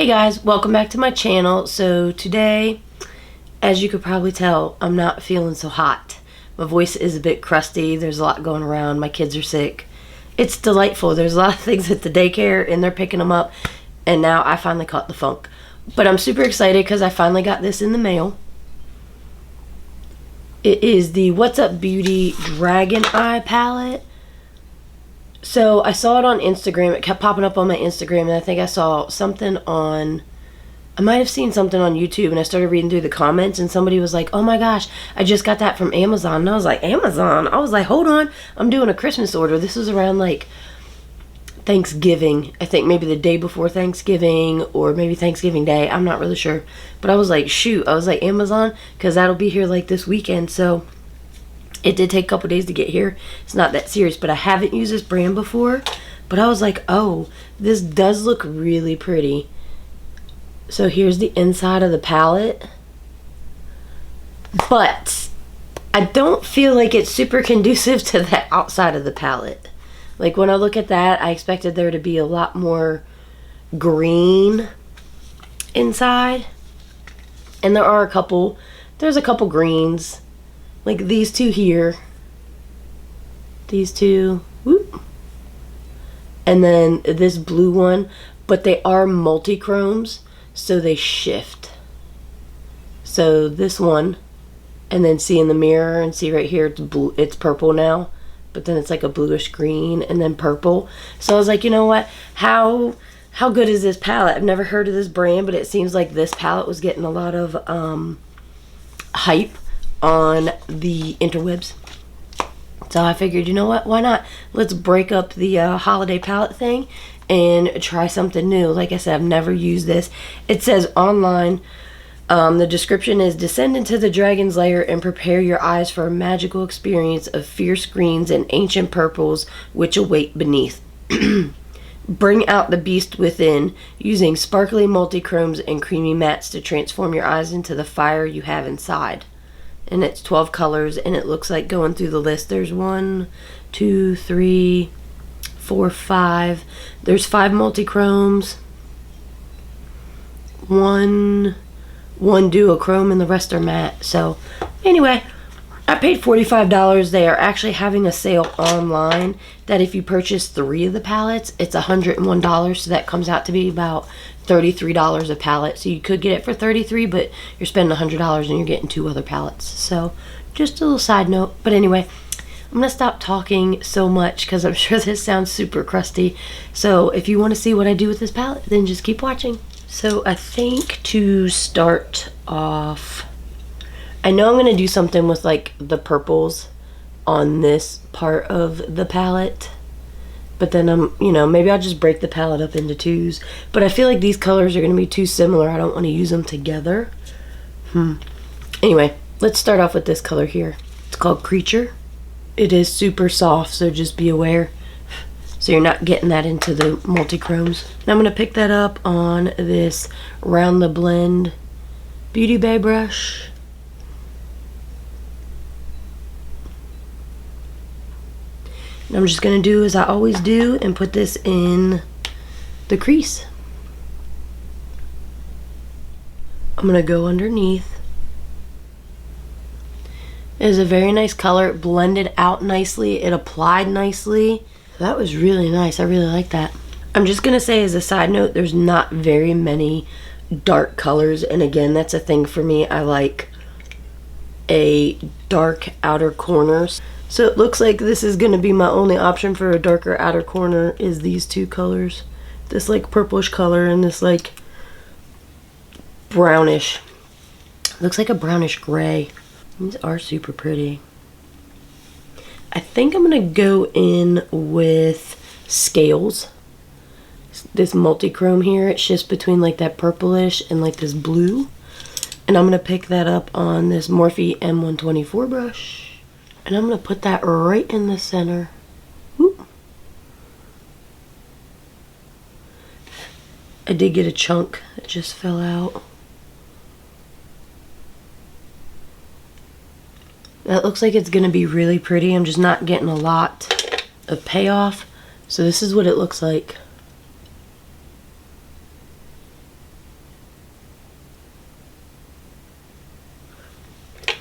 Hey guys, welcome back to my channel. So today, as you could probably tell, I'm not feeling so hot. My voice is a bit crusty. There's a lot going around. My kids are sick. It's delightful. There's a lot of things at the daycare and they're picking them up. And now I finally caught the funk. But I'm super excited because I finally got this in the mail. It is the What's Up Beauty Dragon Eye palette. So I saw it on Instagram. It kept popping up on my Instagram, and I think I saw something on, I might have seen something on YouTube, and I started reading through the comments, and somebody was like, oh my gosh, I just got that from Amazon. And I was like, Amazon? I was like, hold on, I'm doing a Christmas order. This was around like Thanksgiving. I think maybe the day before Thanksgiving, or maybe Thanksgiving Day. I'm not really sure. But I was like, shoot, I was like, Amazon, because that'll be here like this weekend. So it did take a couple days to get here. It's not that serious, but I haven't used this brand before. But I was like, oh, this does look really pretty. So here's the inside of the palette. But I don't feel like it's super conducive to the outside of the palette. Like when I look at that, I expected there to be a lot more green inside. And there's a couple greens. Like these two here. These two. Whoop. And then this blue one. But they are multi-chromes, so they shift. So this one. And then see in the mirror and see right here, it's blue, it's purple now. But then it's like a bluish green and then purple. So I was like, you know what? How good is this palette? I've never heard of this brand, but it seems like this palette was getting a lot of hype on the interwebs. So I figured, you know what, why not? Let's break up the holiday palette thing and try something new. Like I said, I've never used this. It says online, the description is, descend into the dragon's lair and prepare your eyes for a magical experience of fierce greens and ancient purples which await beneath. Bring out the beast within, using sparkly multi-chromes and creamy mattes to transform your eyes into the fire you have inside. And it's 12 colors, and it looks like, going through the list, there's 1, 2, 3, 4, 5. There's 5 multi-chromes. One duochrome, and the rest are matte. So anyway, I paid $45. They are actually having a sale online that if you purchase 3 of the palettes, it's $101. So that comes out to be about $33 a palette. So you could get it for $33, but you're spending $100 and you're getting 2 other palettes. So just a little side note. But anyway, I'm gonna stop talking so much because I'm sure this sounds super crusty. So if you want to see what I do with this palette, then just keep watching. So I think to start off, I know I'm gonna do something with like the purples on this part of the palette. But then maybe I'll just break the palette up into 2s. But I feel like these colors are going to be too similar. I don't want to use them together. Anyway, let's start off with this color here. It's called Creature. It is super soft, so just be aware. So you're not getting that into the multi-chromes. Now I'm going to pick that up on this Round the Blend Beauty Bay brush. And I'm just going to do as I always do and put this in the crease. I'm going to go underneath. It is a very nice color. It blended out nicely. It applied nicely. That was really nice. I really like that. I'm just going to say as a side note, there's not very many dark colors. And again, that's a thing for me. I like a dark outer corner. So it looks like this is going to be my only option for a darker outer corner is these 2 colors. This like purplish color and this like brownish. Looks like a brownish gray. These are super pretty. I think I'm going to go in with Scales. This multi-chrome here, it shifts between like that purplish and like this blue. And I'm going to pick that up on this Morphe M124 brush. And I'm going to put that right in the center. Whoop. I did get a chunk that just fell out. That looks like it's going to be really pretty. I'm just not getting a lot of payoff. So this is what it looks like.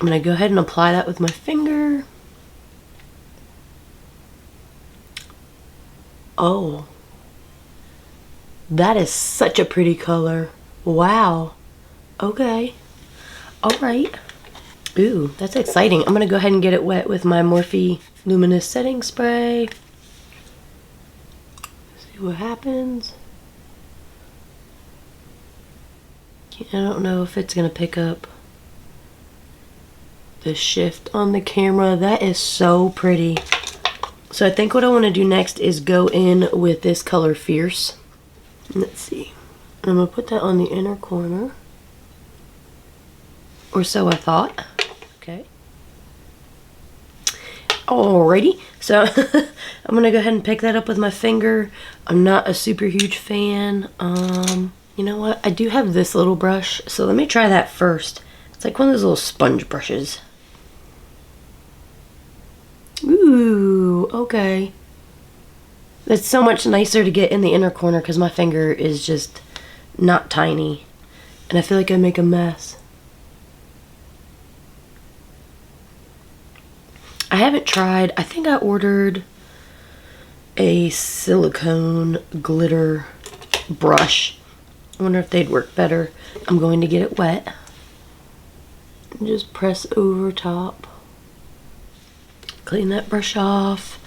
I'm going to go ahead and apply that with my finger. Oh, that is such a pretty color. Wow. Okay. All right. Ooh, that's exciting. I'm going to go ahead and get it wet with my Morphe Luminous Setting Spray. See what happens. I don't know if it's going to pick up the shift on the camera. That is so pretty. So I think what I want to do next is go in with this color Fierce. Let's see. I'm going to put that on the inner corner. Or so I thought. Okay. Alrighty. So I'm going to go ahead and pick that up with my finger. I'm not a super huge fan. You know what? I do have this little brush. So let me try that first. It's like one of those little sponge brushes. Ooh, okay. It's so much nicer to get in the inner corner because my finger is just not tiny. And I feel like I make a mess. I haven't tried. I think I ordered a silicone glitter brush. I wonder if they'd work better. I'm going to get it wet. And just press over top. Clean that brush off.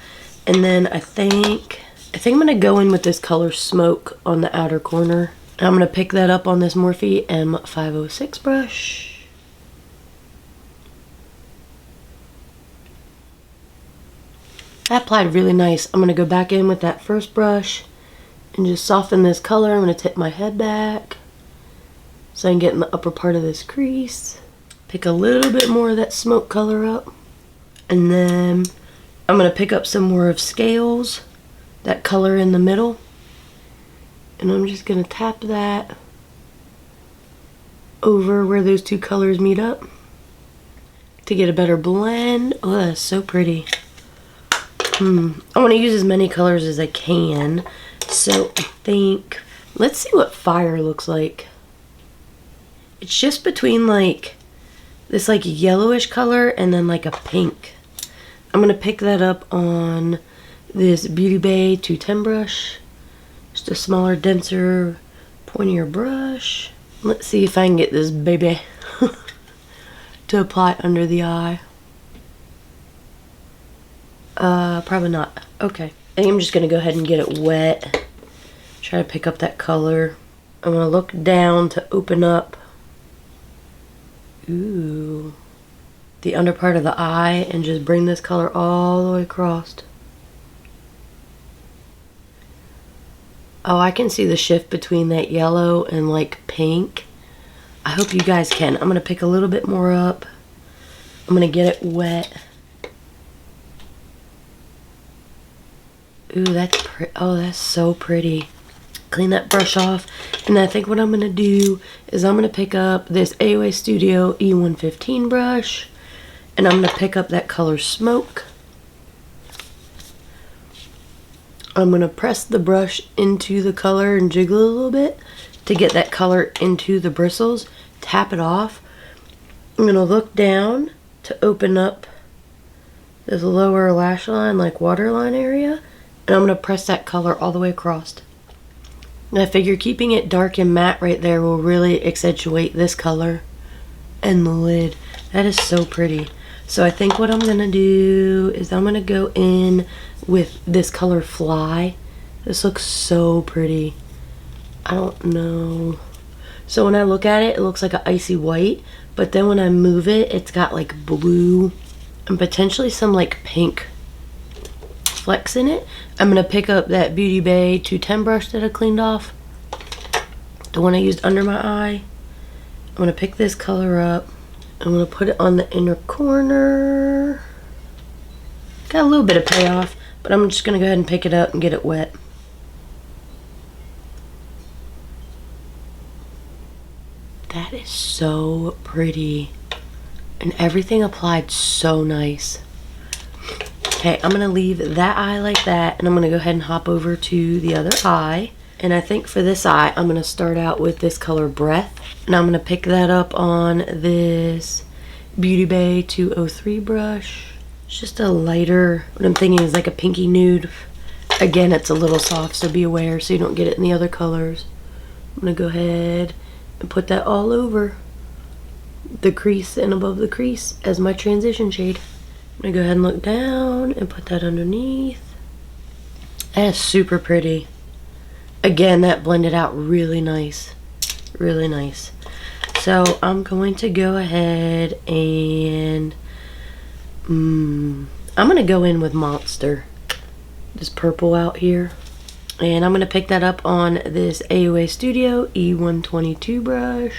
And then I think I'm going to go in with this color Smoke on the outer corner. I'm going to pick that up on this Morphe M506 brush. That applied really nice. I'm going to go back in with that first brush and just soften this color. I'm going to tip my head back so I can get in the upper part of this crease. Pick a little bit more of that Smoke color up. And then I'm going to pick up some more of Scales, that color in the middle. And I'm just going to tap that over where those two colors meet up to get a better blend. Oh, that's so pretty. I want to use as many colors as I can. So I think, let's see what Fire looks like. It's just between like this like yellowish color and then like a pink. I'm going to pick that up on this Beauty Bay 210 brush. Just a smaller, denser, pointier brush. Let's see if I can get this baby to apply under the eye. Probably not. Okay. I think I'm just going to go ahead and get it wet. Try to pick up that color. I'm going to look down to open up. Ooh. The under part of the eye and just bring this color all the way across. Oh, I can see the shift between that yellow and like pink. I hope you guys can. I'm going to pick a little bit more up. I'm going to get it wet. Ooh, that's pretty. Oh, that's so pretty. Clean that brush off. And I think what I'm going to do is I'm going to pick up this AOA Studio E115 brush. And I'm going to pick up that color Smoke. I'm going to press the brush into the color and jiggle a little bit to get that color into the bristles. Tap it off. I'm going to look down to open up this lower lash line, like waterline area. And I'm going to press that color all the way across. And I figure keeping it dark and matte right there will really accentuate this color and the lid. That is so pretty. So I think what I'm going to do is I'm going to go in with this color Fly. This looks so pretty. I don't know. So when I look at it, it looks like an icy white. But then when I move it, it's got like blue and potentially some like pink flecks in it. I'm going to pick up that Beauty Bay 210 brush that I cleaned off. The one I used under my eye. I'm going to pick this color up. I'm going to put it on the inner corner. Got a little bit of payoff, but I'm just going to go ahead and pick it up and get it wet. That is so pretty. And everything applied so nice. Okay, I'm going to leave that eye like that, and I'm going to go ahead and hop over to the other eye. And I think for this eye, I'm going to start out with this color Breath. And I'm going to pick that up on this Beauty Bay 203 brush. It's just a lighter, what I'm thinking is like a pinky nude. Again, it's a little soft, so be aware so you don't get it in the other colors. I'm gonna go ahead and put that all over the crease and above the crease as my transition shade. I'm gonna go ahead and look down and put that underneath. That's super pretty. Again, that blended out really nice. Really nice. So I'm going to go ahead and I'm gonna go in with Monster. This purple out here. And I'm gonna pick that up on this AOA Studio E122 brush.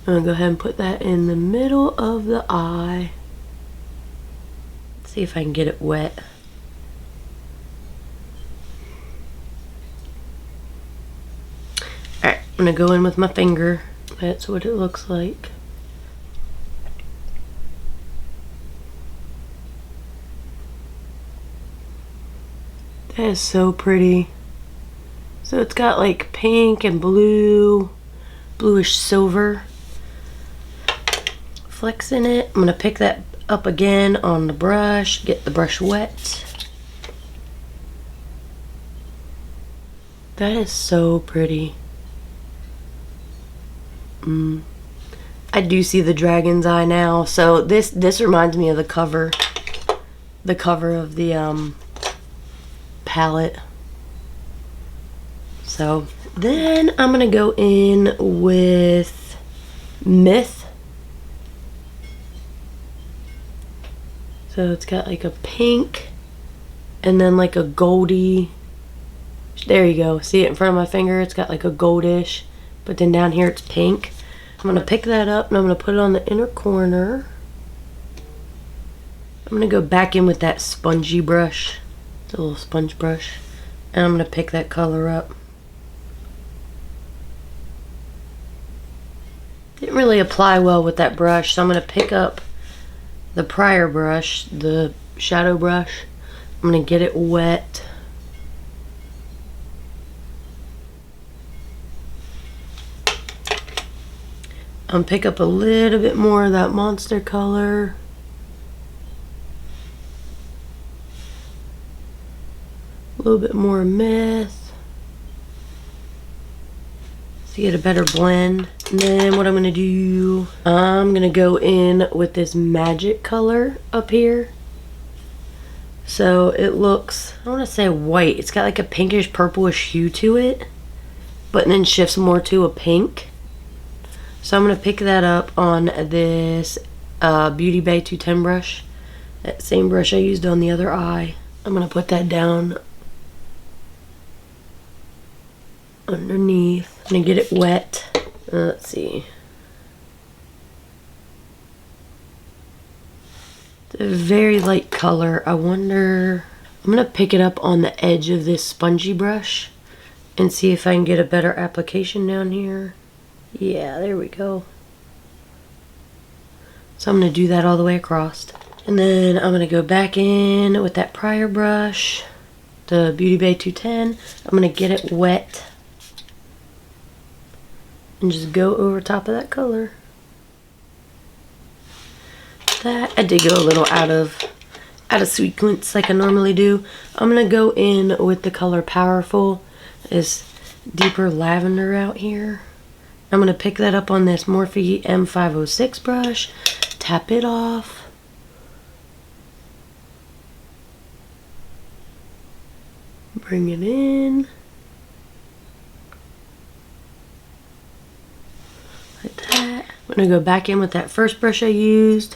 I'm gonna go ahead and put that in the middle of the eye. Let's see if I can get it wet. Alright, I'm gonna go in with my finger. That's what it looks like. That is so pretty. So it's got like pink and blue, bluish silver flecks in it. I'm gonna pick that up again on the brush, get the brush wet. That is so pretty. I do see the dragon's eye now. So this reminds me of the cover of the palette. So then I'm gonna go in with Myth. So it's got like a pink and then like a goldy. There you go. See it in front of my finger? It's got like a goldish, but then down here it's pink. I'm gonna pick that up and I'm gonna put it on the inner corner. I'm gonna go back in with that spongy brush. It's a little sponge brush. And I'm gonna pick that color up. Didn't really apply well with that brush, so I'm gonna pick up the prior brush, the shadow brush. I'm gonna get it wet. Pick up a little bit more of that Monster color. A little bit more Myth to get a better blend. And then what I'm gonna do, I'm gonna go in with this Magic color up here. So it looks, I wanna say white. It's got like a pinkish purplish hue to it, but then shifts more to a pink. So I'm gonna pick that up on this Beauty Bay 210 brush. That same brush I used on the other eye. I'm gonna put that down underneath. I'm gonna get it wet. Let's see. It's a very light color. I wonder, I'm gonna pick it up on the edge of this spongy brush and see if I can get a better application down here. Yeah, there we go. So I'm gonna do that all the way across. And then I'm gonna go back in with that prior brush, the Beauty Bay 210. I'm gonna get it wet and just go over top of that color. That I did go a little out of sequence like I normally do. I'm gonna go in with the color Powerful, this deeper lavender out here. I'm gonna pick that up on this Morphe M506 brush, tap it off. Bring it in. Like that. I'm gonna go back in with that first brush I used.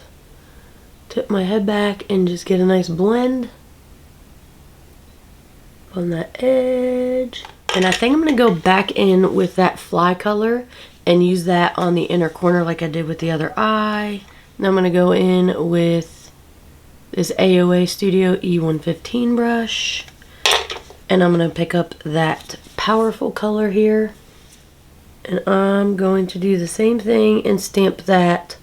Tip my head back and just get a nice blend on that edge. And I think I'm gonna go back in with that Fly color and use that on the inner corner like I did with the other eye. Now I'm gonna go in with this AOA Studio E115 brush. And I'm gonna pick up that Powerful color here. And I'm going to do the same thing and stamp that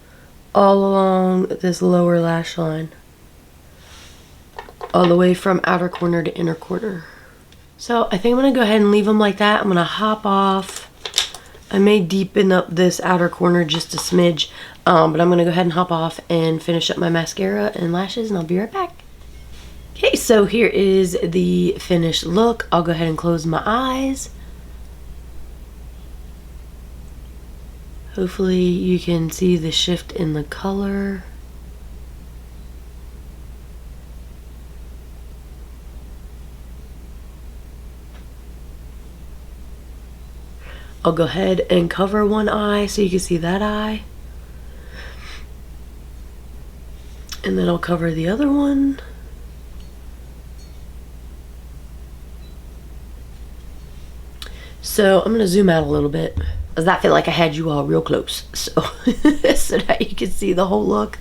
all along this lower lash line. All the way from outer corner to inner corner. So I think I'm gonna go ahead and leave them like that. I'm gonna hop off I may deepen up this outer corner just a smidge, but I'm going to go ahead and hop off and finish up my mascara and lashes, and I'll be right back. Okay, so here is the finished look. I'll go ahead and close my eyes. Hopefully you can see the shift in the color. I'll go ahead and cover one eye so you can see that eye. And then I'll cover the other one. So I'm going to zoom out a little bit, because I feel like I had you all real close. So, so that you can see the whole look.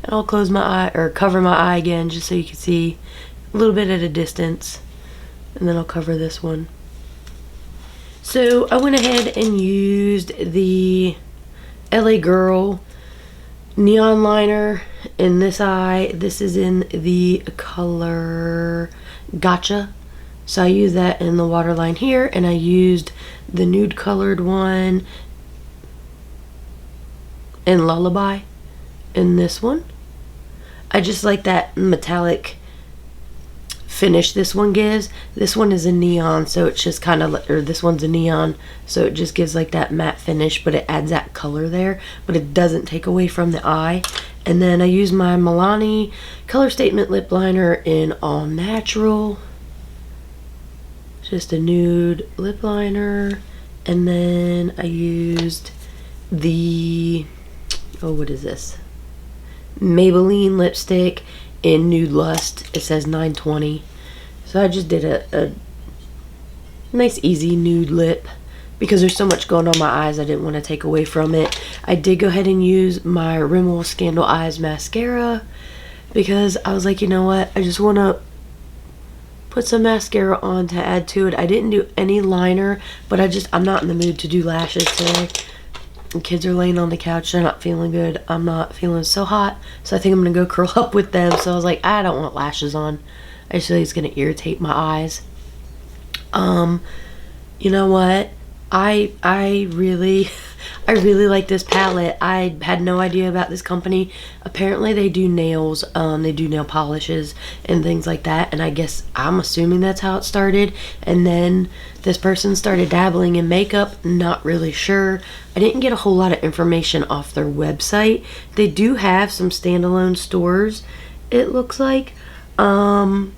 And I'll close my eye, or cover my eye again, just so you can see a little bit at a distance. And then I'll cover this one. So I went ahead and used the LA Girl neon liner in this eye. This is in the color Gotcha. So I used that in the waterline here, and I used the nude colored one in Lullaby in this one. I just like that metallic finish this one gives. This one is a neon, so it's just kind of, or this one's a neon, so it just gives like that matte finish, but it adds that color there, but it doesn't take away from the eye. And then I use my Milani Color Statement Lip Liner in All Natural. Just a nude lip liner. And then I used the, oh, what is this? Maybelline lipstick in Nude Lust. It says 920. So I just did a nice easy nude lip because there's so much going on my eyes. I didn't want to take away from it. I did go ahead and use my Rimmel Scandal Eyes mascara because I was like, you know what, I just want to put some mascara on to add to it. I didn't do any liner, but I'm not in the mood to do lashes today. The kids are laying on the couch. They're not feeling good. I'm not feeling so hot. So I think I'm going to go curl up with them. So I was like, I don't want lashes on. I just feel like it's going to irritate my eyes. You know what? I really like this palette. I had no idea about this company. Apparently they do nails, they do nail polishes and things like that, and I guess I'm assuming that's how it started. And then this person started dabbling in makeup. Not really sure. I didn't get a whole lot of information off their website. They do have some standalone stores, it looks like. I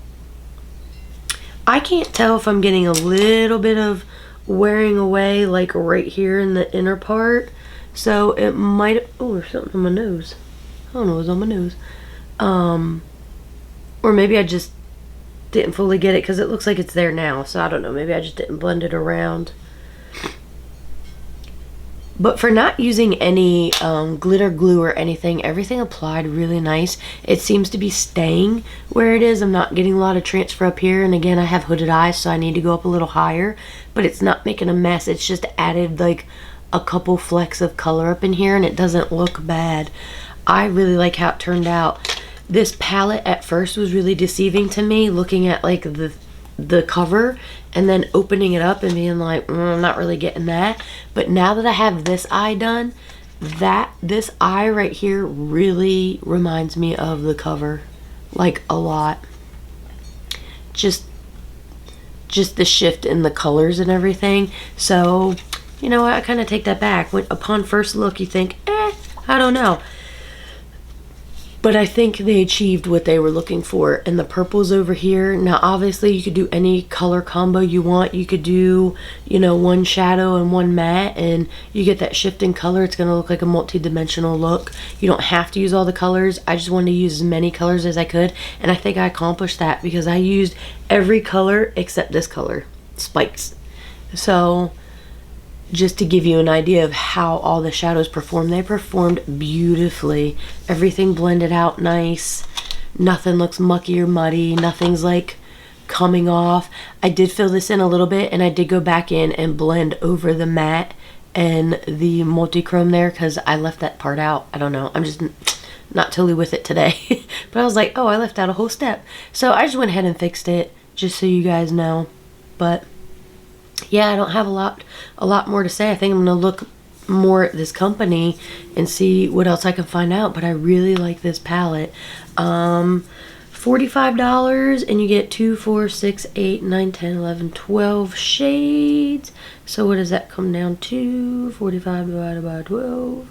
can't tell if I'm getting a little bit of wearing away, like right here in the inner part, so it might, oh, there's something on my nose. I don't know what's on my nose. Or maybe I just didn't fully get it because it looks like it's there now, so I don't know, maybe I just didn't blend it around. But for not using any glitter glue or anything, everything applied really nice. It seems to be staying where it is. I'm not getting a lot of transfer up here. And again, I have hooded eyes, so I need to go up a little higher. But it's not making a mess. It's just added like a couple flecks of color up in here, and it doesn't look bad. I really like how it turned out. This palette at first was really deceiving to me, looking at like the cover and then opening it up and being like, I'm not really getting that. But now that I have this eye done, this eye right here really reminds me of the cover, like a lot. Just the shift in the colors and everything. So, you know, I kind of take that back. When upon first look you think, I don't know. But I think they achieved what they were looking for. And the purple's over here. Now, obviously, you could do any color combo you want. You could do, you know, one shadow and one matte, and you get that shift in color. It's going to look like a multi-dimensional look. You don't have to use all the colors. I just wanted to use as many colors as I could. And I think I accomplished that because I used every color except this color, Spikes. So, just to give you an idea of how all the shadows performed, they performed beautifully. Everything blended out nice. Nothing looks mucky or muddy. Nothing's like coming off. I did fill this in a little bit, and I did go back in and blend over the matte and the multi-chrome there because I left that part out. I don't know. I'm just not totally with it today. But I was like, oh, I left out a whole step. So I just went ahead and fixed it just so you guys know. But yeah, I don't have a lot more to say. I think I'm gonna look more at this company and see what else I can find out. But I really like this palette. $45, and you get 2, 4, 6, 8, 9, 10, 11, 12 shades. So what does that come down to? 45 divided by 12.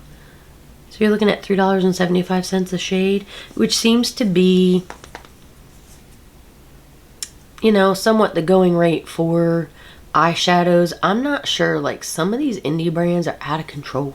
So you're looking at $3.75 a shade, which seems to be, you know, somewhat the going rate for eyeshadows. I'm not sure, like, some of these indie brands are out of control.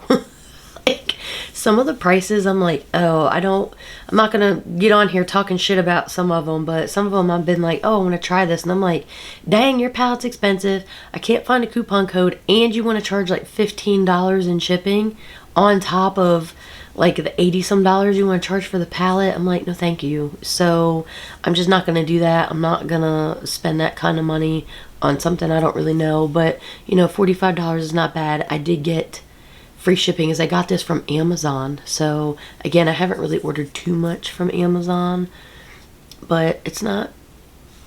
Like, some of the prices, I'm like, oh, I'm not gonna get on here talking shit about some of them, but some of them I've been like, oh, I want to try this, and I'm like, dang, your palette's expensive, I can't find a coupon code, and you want to charge like $15 in shipping on top of like the 80 some dollars you want to charge for the palette. I'm like, no thank you. So I'm just not gonna do that. I'm not gonna spend that kind of money on something I don't really know. But you know, $45 is not bad. I did get free shipping as I got this from Amazon. So again, I haven't really ordered too much from Amazon, but it's not,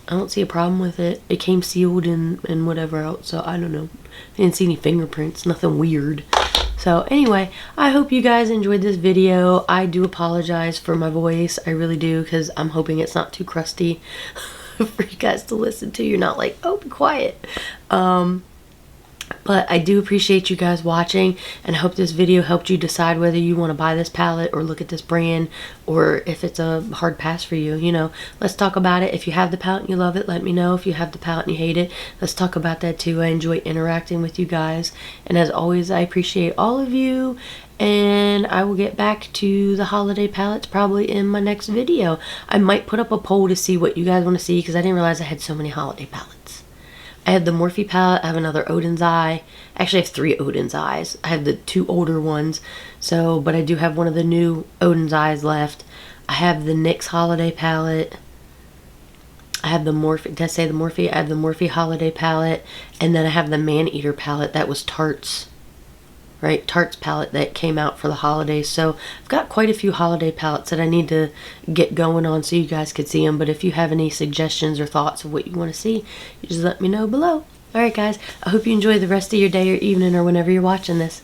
I don't see a problem with it. It came sealed and whatever else, so I don't know. I didn't see any fingerprints, nothing weird. So anyway, I hope you guys enjoyed this video. I do apologize for my voice. I really do, because I'm hoping it's not too crusty for you guys to listen to. You're not like, oh, be quiet. But I do appreciate you guys watching, and I hope this video helped you decide whether you want to buy this palette or look at this brand, or if it's a hard pass for you. You know, let's talk about it. If you have the palette and you love it, let me know. If you have the palette and you hate it, let's talk about that too. I enjoy interacting with you guys, and as always, I appreciate all of you, and I will get back to the holiday palettes probably in my next video. I might put up a poll to see what you guys want to see, because I didn't realize I had so many holiday palettes. I have the Morphe palette, I have another Oden's Eye. Actually, I have 3 Oden's Eyes. I have the 2 older ones, so, but I do have one of the new Oden's Eyes left. I have the NYX Holiday palette. I have the Morphe, did I say the Morphe? I have the Morphe Holiday palette, and then I have the Maneater palette. That was Tarte's, right? Tarte's palette that came out for the holidays. So I've got quite a few holiday palettes that I need to get going on so you guys could see them. But if you have any suggestions or thoughts of what you want to see, you just let me know below. Alright guys, I hope you enjoy the rest of your day or evening or whenever you're watching this.